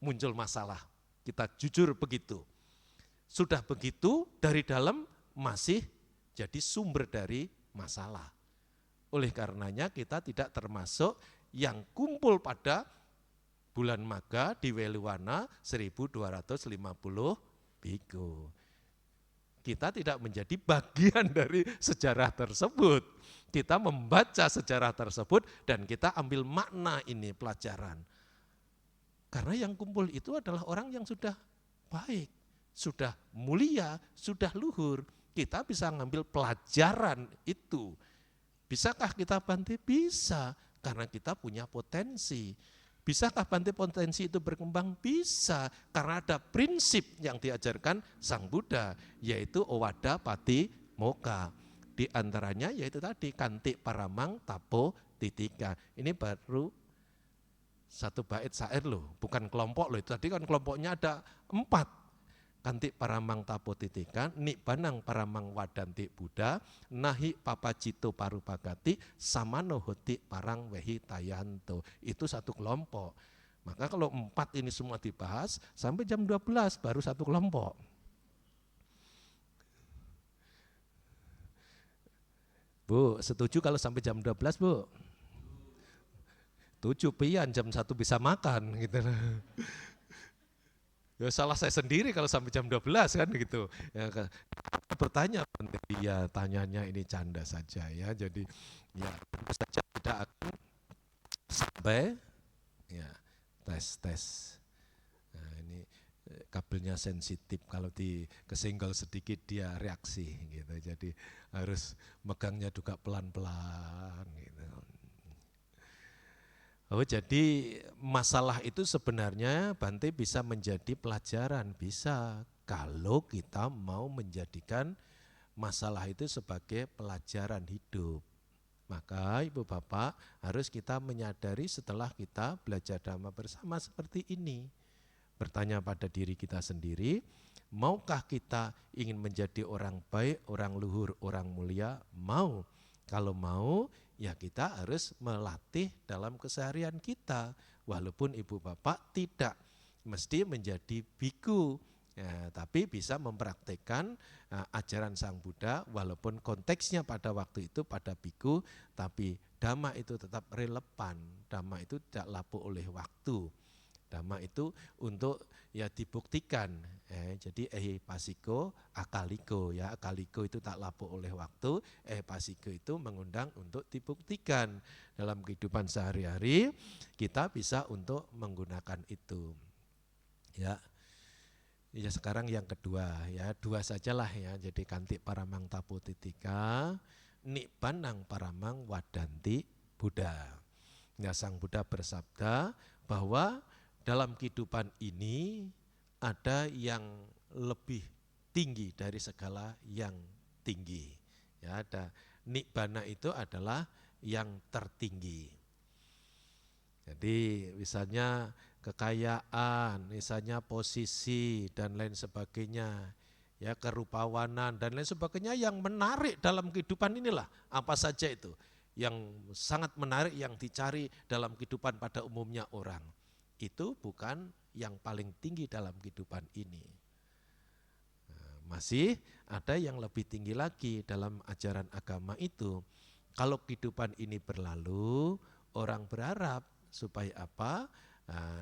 muncul masalah. Kita jujur begitu. Sudah begitu dari dalam masih jadi sumber dari masalah. Oleh karenanya kita tidak termasuk yang kumpul pada bulan Maga di Weliwana 1250 biku. Kita tidak menjadi bagian dari sejarah tersebut. Kita membaca sejarah tersebut dan kita ambil makna ini pelajaran. Karena yang kumpul itu adalah orang yang sudah baik, sudah mulia, sudah luhur. Kita bisa ngambil pelajaran itu. Bisakah kita Bante? Bisa, karena kita punya potensi. Bisakah Bante potensi itu berkembang? Bisa, karena ada prinsip yang diajarkan Sang Buddha, yaitu Owada Pati Mokkha. Di antaranya yaitu tadi Kantik Paramang Tapo Titika. Ini baru satu bait syair loh, bukan kelompok loh. Tadi kan kelompoknya ada 4. Kantik Paramang Tapo Titika, Nibanang Paramang Wadanti Buddha, Nahi Papacito Parupagati, Samano Hoti Parang Wehi Tayanto. Itu satu kelompok. Maka kalau 4 ini semua dibahas, sampai jam 12 baru satu kelompok. Bu, setuju kalau sampai jam 12, Bu? 7 pian, jam 1 bisa makan gitu. Ya salah saya sendiri kalau sampai jam 12 kan gitu. Ya, bertanya, ya tanyanya ini canda saja ya. Jadi ya tentu saja tidak akan sampai ya tes. Nah, ini kabelnya sensitif, kalau kesenggol sedikit dia reaksi gitu. Jadi harus megangnya juga pelan-pelan gitu. Oh, jadi masalah itu sebenarnya Bante bisa menjadi pelajaran, bisa kalau kita mau menjadikan masalah itu sebagai pelajaran hidup. Maka Ibu Bapak harus kita menyadari setelah kita belajar Dhamma bersama seperti ini. Bertanya pada diri kita sendiri, maukah kita ingin menjadi orang baik, orang luhur, orang mulia? Mau. Kalau mau, ya kita harus melatih dalam keseharian kita. Walaupun Ibu Bapak tidak mesti menjadi biku, ya, tapi bisa mempraktekkan ajaran Sang Buddha, walaupun konteksnya pada waktu itu pada biku, tapi Dhamma itu tetap relevan. Dhamma itu tidak lapuk oleh waktu. Dhamma itu untuk ya dibuktikan. Jadi pasiko akaliko, ya akaliko itu tak lapuk oleh waktu, pasiko itu mengundang untuk dibuktikan. Dalam kehidupan sehari-hari kita bisa untuk menggunakan itu. Ya. Ya sekarang yang kedua, ya 2 sajalah ya. Jadi Kantik Paramang Tapo Titika, Nibanang Paramang Wadanti Buddha. Ya, Sang Buddha bersabda bahwa dalam kehidupan ini ada yang lebih tinggi dari segala yang tinggi. Ya, ada Nibbana itu adalah yang tertinggi. Jadi misalnya kekayaan, misalnya posisi dan lain sebagainya, ya kerupawanan dan lain sebagainya yang menarik dalam kehidupan inilah, apa saja itu yang sangat menarik yang dicari dalam kehidupan pada umumnya orang. Itu bukan yang paling tinggi dalam kehidupan ini. Masih ada yang lebih tinggi lagi dalam ajaran agama itu. Kalau kehidupan ini berlalu, orang berharap supaya apa?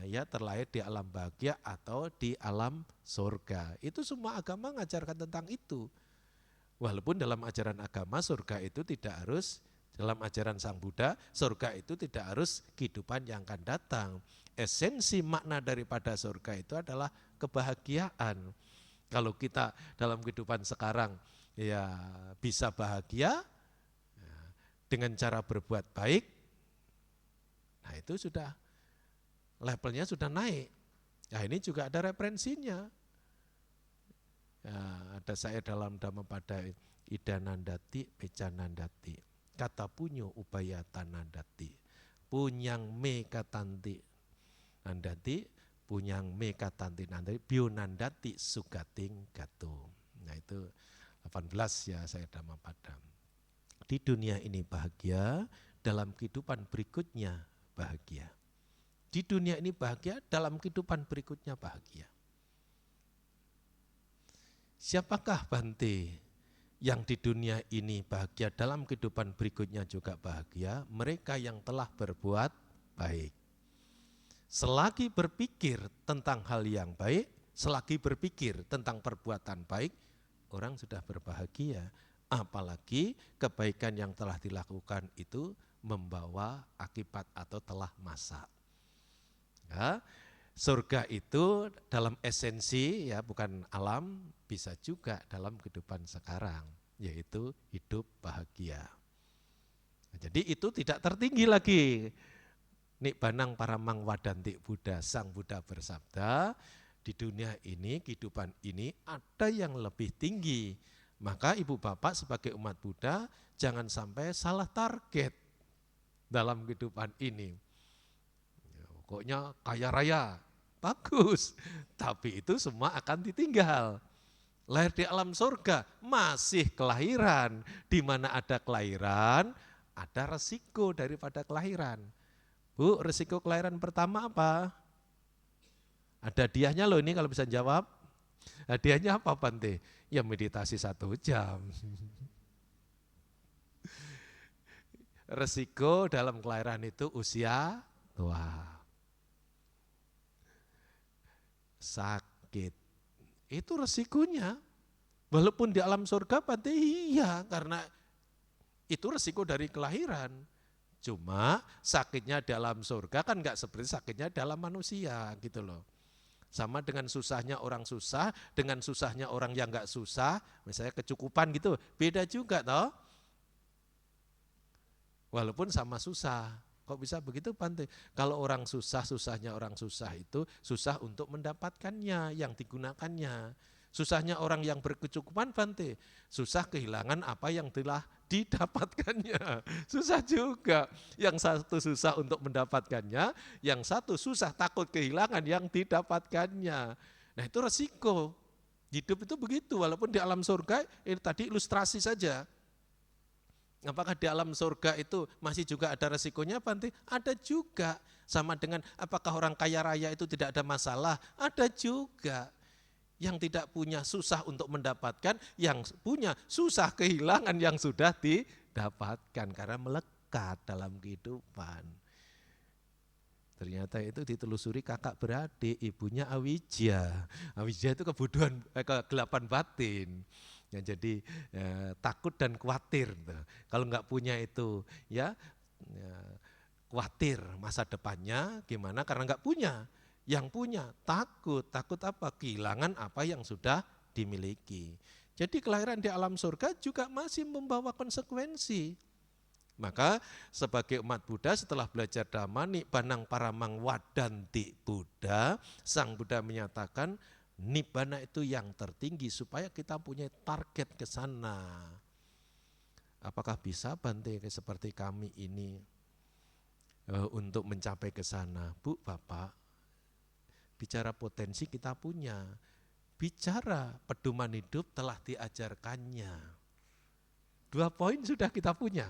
Ya terlahir di alam bahagia atau di alam surga. Itu semua agama mengajarkan tentang itu. Walaupun dalam ajaran agama surga itu tidak harus, dalam ajaran Sang Buddha, surga itu tidak harus kehidupan yang akan datang. Esensi makna daripada surga itu adalah kebahagiaan. Kalau kita dalam kehidupan sekarang ya bisa bahagia ya, dengan cara berbuat baik, nah itu sudah levelnya sudah naik. Nah ini juga ada referensinya. Ya, ada saya dalam Dhammapada Idanandati, Pecanandati, kata punyo upaya tanandati, punyang me katanti nandati, punyang me katanti nandati, bionandati sugating gato. Nah itu 18 ya saya Dhammapada. Di dunia ini bahagia, dalam kehidupan berikutnya bahagia. Di dunia ini bahagia, dalam kehidupan berikutnya bahagia. Siapakah Bante yang di dunia ini bahagia, dalam kehidupan berikutnya juga bahagia? Mereka yang telah berbuat baik. Selagi berpikir tentang hal yang baik, selagi berpikir tentang perbuatan baik, orang sudah berbahagia. Apalagi kebaikan yang telah dilakukan itu membawa akibat atau telah masak. Ya, surga itu dalam esensi ya bukan alam, bisa juga dalam kehidupan sekarang, yaitu hidup bahagia. Jadi itu tidak tertinggi lagi. Nikbanang paramang wadanti Buddha, Sang Buddha bersabda, di dunia ini, kehidupan ini ada yang lebih tinggi. Maka ibu bapak sebagai umat Buddha jangan sampai salah target dalam kehidupan ini. Pokoknya kaya raya, bagus. Tapi itu semua akan ditinggal. Lahir di alam surga, masih kelahiran. Di mana ada kelahiran, ada resiko daripada kelahiran. Bu, resiko kelahiran pertama apa? Ada hadiahnya loh ini kalau bisa jawab. Hadiahnya apa Bante? Ya meditasi 1 jam. Resiko dalam kelahiran itu usia tua. Sakit. Itu resikonya. Walaupun di alam surga Bante iya karena itu resiko dari kelahiran. Cuma sakitnya dalam surga kan enggak seperti sakitnya dalam manusia gitu loh. Sama dengan susahnya orang susah, dengan susahnya orang yang enggak susah, misalnya kecukupan gitu, beda juga toh. Walaupun sama susah, kok bisa begitu Bante? Kalau orang susah, susahnya orang susah itu susah untuk mendapatkannya, yang digunakannya. Susahnya orang yang berkecukupan Bante, susah kehilangan apa yang telah didapatkannya. Susah juga, yang satu susah untuk mendapatkannya, yang satu susah takut kehilangan yang didapatkannya. Nah itu resiko, hidup itu begitu, walaupun di alam surga, ini tadi ilustrasi saja. Apakah di alam surga itu masih juga ada resikonya Bante? Ada juga. Sama dengan apakah orang kaya raya itu tidak ada masalah? Ada juga. Yang tidak punya susah untuk mendapatkan, yang punya susah kehilangan yang sudah didapatkan karena melekat dalam kehidupan. Ternyata itu ditelusuri kakak beradik, ibunya Awija. Awija itu kegelapan batin. Ya, jadi takut dan khawatir. Kalau nggak punya itu ya khawatir masa depannya gimana karena nggak punya. Yang punya takut apa? Kehilangan apa yang sudah dimiliki. Jadi kelahiran di alam surga juga masih membawa konsekuensi. Maka sebagai umat Buddha setelah belajar Dhamma, Nibbana paramang wadanti Buddha, Sang Buddha menyatakan Nibbana itu yang tertinggi supaya kita punya target ke sana. Apakah bisa Bante seperti kami ini untuk mencapai ke sana? Bu, Bapak, bicara potensi kita punya, bicara pedoman hidup telah diajarkannya. 2 poin sudah kita punya.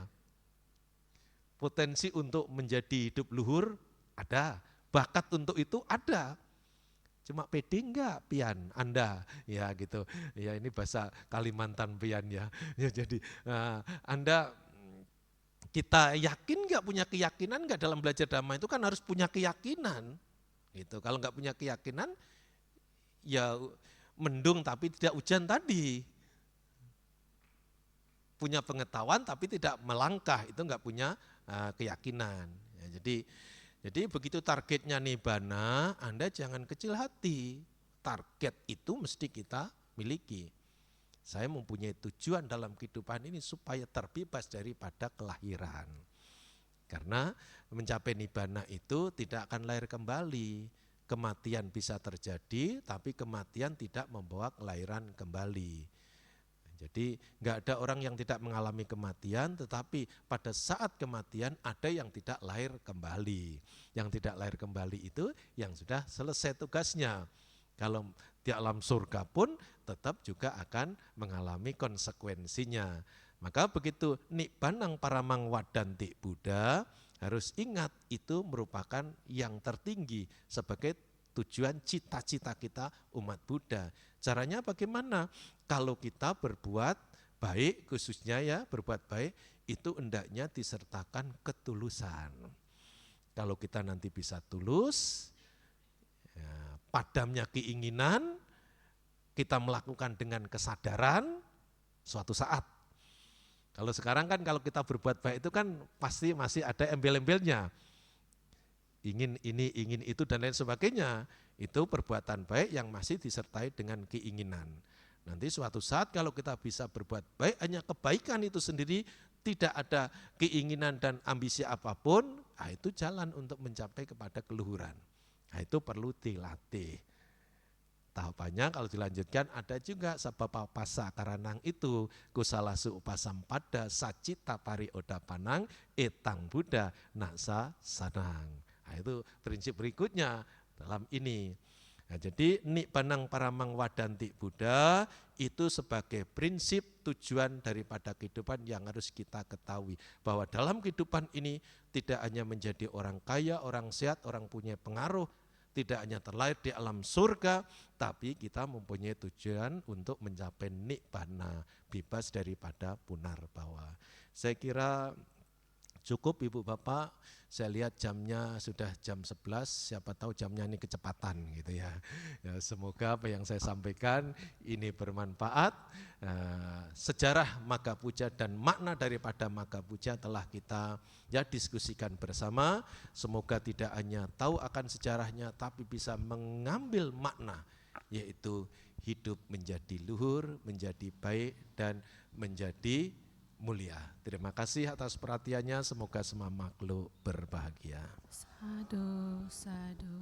Potensi untuk menjadi hidup luhur ada, bakat untuk itu ada. Cuma pede enggak pian Anda ya gitu. Ya ini bahasa Kalimantan pian ya. Ya jadi Anda kita yakin enggak, punya keyakinan enggak dalam belajar Dhamma itu kan harus punya keyakinan. Gitu. Kalau enggak punya keyakinan ya mendung tapi tidak hujan tadi. Punya pengetahuan tapi tidak melangkah, itu enggak punya keyakinan. Ya, jadi begitu targetnya Nibbana, Anda jangan kecil hati. Target itu mesti kita miliki. Saya mempunyai tujuan dalam kehidupan ini supaya terbebas daripada kelahiran. Karena mencapai Nibbana itu tidak akan lahir kembali. Kematian bisa terjadi, tapi kematian tidak membawa kelahiran kembali. Jadi nggak ada orang yang tidak mengalami kematian, tetapi pada saat kematian ada yang tidak lahir kembali. Yang tidak lahir kembali itu yang sudah selesai tugasnya. Kalau di alam surga pun tetap juga akan mengalami konsekuensinya. Maka begitu Nibbana paramang wadanti Buddha, harus ingat itu merupakan yang tertinggi sebagai tujuan cita-cita kita umat Buddha. Caranya bagaimana? Kalau kita berbuat baik, khususnya ya berbuat baik, itu hendaknya disertakan ketulusan. Kalau kita nanti bisa tulus, ya, padamnya keinginan, kita melakukan dengan kesadaran suatu saat. Kalau sekarang kan kalau kita berbuat baik itu kan pasti masih ada embel-embelnya. Ingin ini, ingin itu dan lain sebagainya. Itu perbuatan baik yang masih disertai dengan keinginan. Nanti suatu saat kalau kita bisa berbuat baik, hanya kebaikan itu sendiri, tidak ada keinginan dan ambisi apapun, nah itu jalan untuk mencapai kepada keluhuran. Nah itu perlu dilatih. Tahapannya kalau dilanjutkan ada juga sabapa pasa karanang itu kusalasu upasam pada sacita pari oda panang etang Buddha naksa sanang. Nah, itu prinsip berikutnya dalam ini. Nah, jadi nik panang paramang wadanti Buddha itu sebagai prinsip tujuan daripada kehidupan yang harus kita ketahui. Bahwa dalam kehidupan ini tidak hanya menjadi orang kaya, orang sehat, orang punya pengaruh, tidak hanya terlahir di alam surga, tapi kita mempunyai tujuan untuk mencapai nibbana, bebas daripada punarbawa. Saya kira cukup Ibu Bapak, saya lihat jamnya sudah jam 11, siapa tahu jamnya ini kecepatan gitu ya. Ya semoga apa yang saya sampaikan ini bermanfaat. Sejarah Magga Puja dan makna daripada Magga Puja telah kita ya diskusikan bersama. Semoga tidak hanya tahu akan sejarahnya tapi bisa mengambil makna, yaitu hidup menjadi luhur, menjadi baik dan menjadi mulia. Terima kasih atas perhatiannya, semoga semua makhluk berbahagia. Sadhu, sadhu.